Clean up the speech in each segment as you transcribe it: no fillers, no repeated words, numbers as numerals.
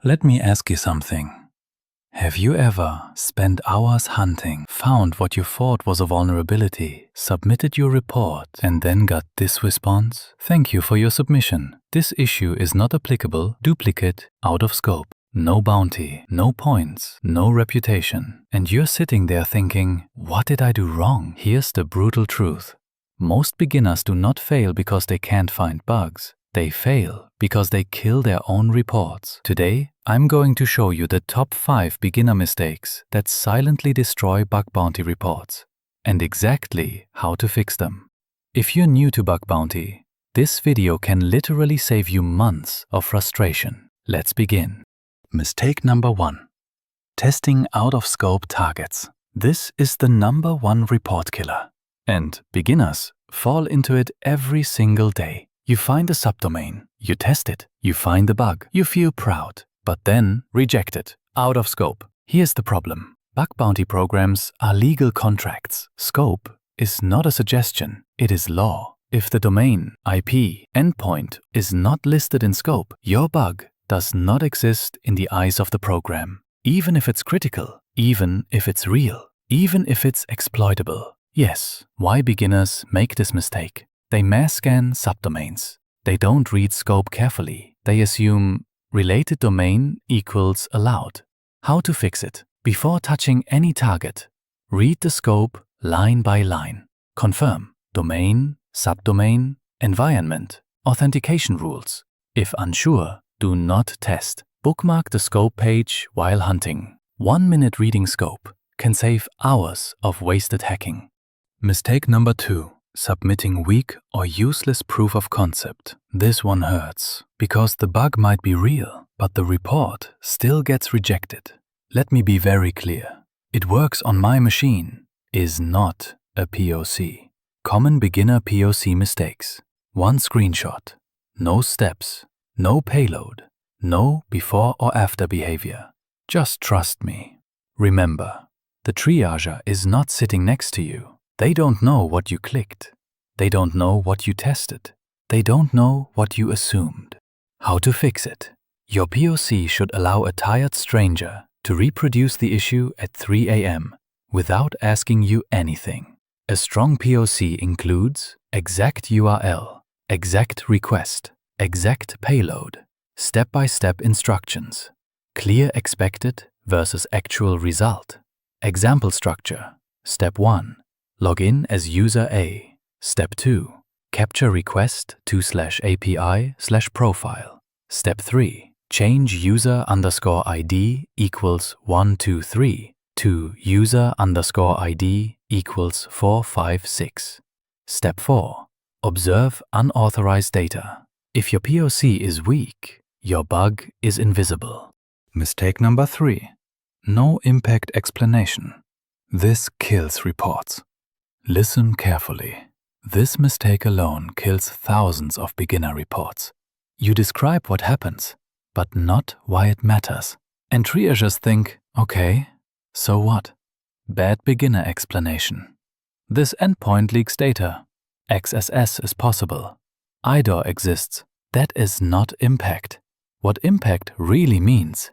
Let me ask you something. Have you ever spent hours hunting, found what you thought was a vulnerability, submitted your report, and then got this response? Thank you for your submission. This issue is not applicable, duplicate, out of scope. No bounty, no points, no reputation. And you're sitting there thinking, what did I do wrong? Here's the brutal truth. Most beginners do not fail because they can't find bugs. They fail because they kill their own reports. Today, I'm going to show you the top 5 beginner mistakes that silently destroy bug bounty reports and exactly how to fix them. If you're new to bug bounty, this video can literally save you months of frustration. Let's begin. Mistake number 1. Testing out-of-scope targets. This is the #1 report killer. And beginners fall into it every single day. You find a subdomain, you test it, you find the bug, you feel proud, but then reject it, out of scope. Here's the problem. Bug bounty programs are legal contracts. Scope is not a suggestion, it is law. If the domain, IP, endpoint is not listed in scope, your bug does not exist in the eyes of the program. Even if it's critical, even if it's real, even if it's exploitable. Yes, why beginners make this mistake? They mass scan subdomains. They don't read scope carefully. They assume related domain equals allowed. How to fix it? Before touching any target, read the scope line by line. Confirm domain, subdomain, environment, authentication rules. If unsure, do not test. Bookmark the scope page while hunting. 1 minute reading scope can save hours of wasted hacking. Mistake number 2. Submitting weak or useless proof of concept. This one hurts, because the bug might be real, but the report still gets rejected. Let me be very clear. It works on my machine is not a POC. Common beginner POC mistakes. 1 screenshot. No steps. No payload. No before or after behavior. Just trust me. Remember, the triager is not sitting next to you. They don't know what you clicked. They don't know what you tested. They don't know what you assumed. How to fix it? Your POC should allow a tired stranger to reproduce the issue at 3 a.m. without asking you anything. A strong POC includes exact URL, exact request, exact payload, step-by-step instructions, clear expected versus actual result, example structure. Step 1. Log in as user A. Step 2. Capture request to/API/profile. Step 3. Change user_ID equals 123 to user_ID equals 456. Step 4. Observe unauthorized data. If your POC is weak, your bug is invisible. Mistake number 3. No impact explanation. This kills reports. Listen carefully. This mistake alone kills thousands of beginner reports. You describe what happens, but not why it matters. And triagers think, okay, so what? Bad beginner explanation. This endpoint leaks data. XSS is possible. IDOR exists. That is not impact. What impact really means.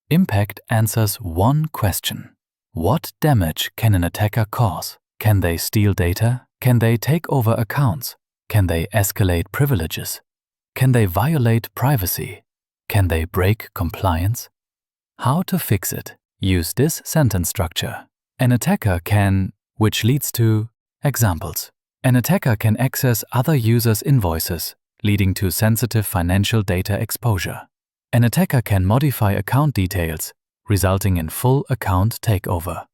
Impact answers one question. What damage can an attacker cause? Can they steal data? Can they take over accounts? Can they escalate privileges? Can they violate privacy? Can they break compliance? How to fix it? Use this sentence structure. An attacker can, which leads to examples. An attacker can access other users' invoices, leading to sensitive financial data exposure. An attacker can modify account details, resulting in full account takeover.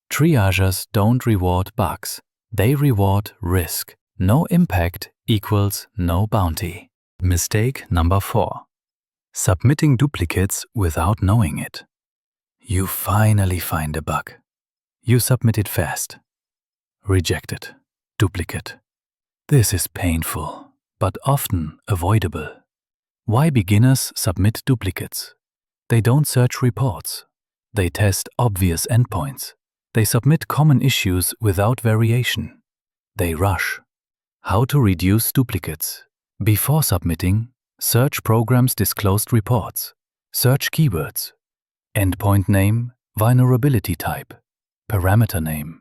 Triagers don't reward bugs. They reward risk. No impact equals no bounty. Mistake number 4. Submitting duplicates without knowing it. You finally find a bug. You submit it fast. Rejected. Duplicate. This is painful, but often avoidable. Why beginners submit duplicates? They don't search reports. They test obvious endpoints. They submit common issues without variation. They rush. How to reduce duplicates? Before submitting, search programs' disclosed reports. Search keywords. Endpoint name, vulnerability type, parameter name.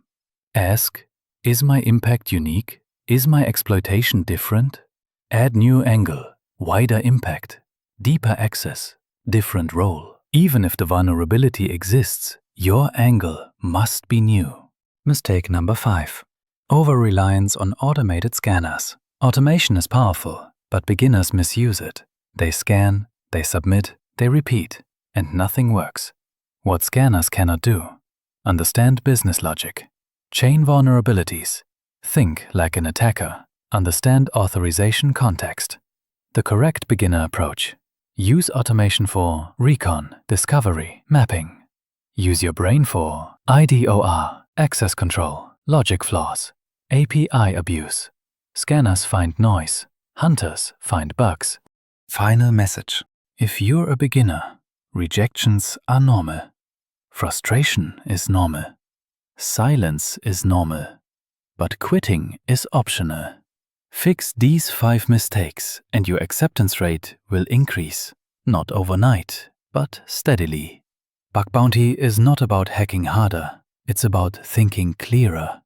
Ask, is my impact unique? Is my exploitation different? Add new angle, wider impact, deeper access, different role. Even if the vulnerability exists, your angle must be new. Mistake number 5. Over-reliance on automated scanners. Automation is powerful, but beginners misuse it. They scan, they submit, they repeat, and nothing works. What scanners cannot do: understand business logic, chain vulnerabilities, think like an attacker, understand authorization context. The correct beginner approach: use automation for recon, discovery, mapping. Use your brain for IDOR, access control, logic flaws, API abuse. Scanners find noise, hunters find bugs. Final message: if you're a beginner, rejections are normal. Frustration is normal. Silence is normal. But quitting is optional. Fix these 5 mistakes and your acceptance rate will increase. Not overnight, but steadily. Bug bounty is not about hacking harder. It's about thinking clearer.